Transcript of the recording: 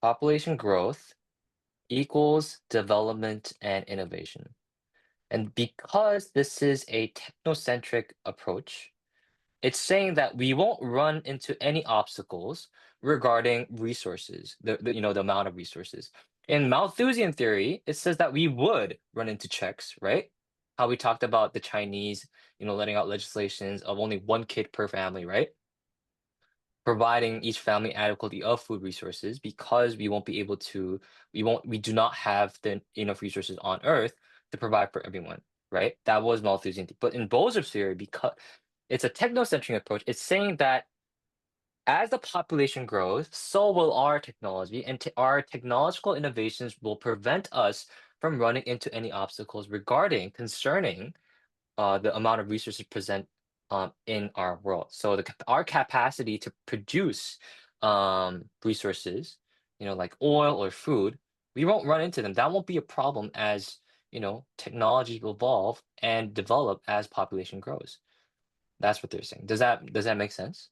Population growth equals development and innovation. And because this is a technocentric approach, it's saying that we won't run into any obstacles regarding resources, the amount of resources. In Malthusian theory, it says that we would run into checks, right? How we talked about the Chinese, letting out legislations of only one kid per family, right? Providing each family adequately of food resources because we do not have the enough resources on Earth to provide for everyone, right? That was Malthusian. But in Bozer's theory, because it's a technocentric approach, it's saying that as the population grows, so will our technology, and our technological innovations will prevent us from running into any obstacles concerning the amount of resources present in our world. So our capacity to produce resources, like oil or food, we won't run into them. That won't be a problem as technology will evolve and develop as population grows. That's what they're saying. Does that make sense?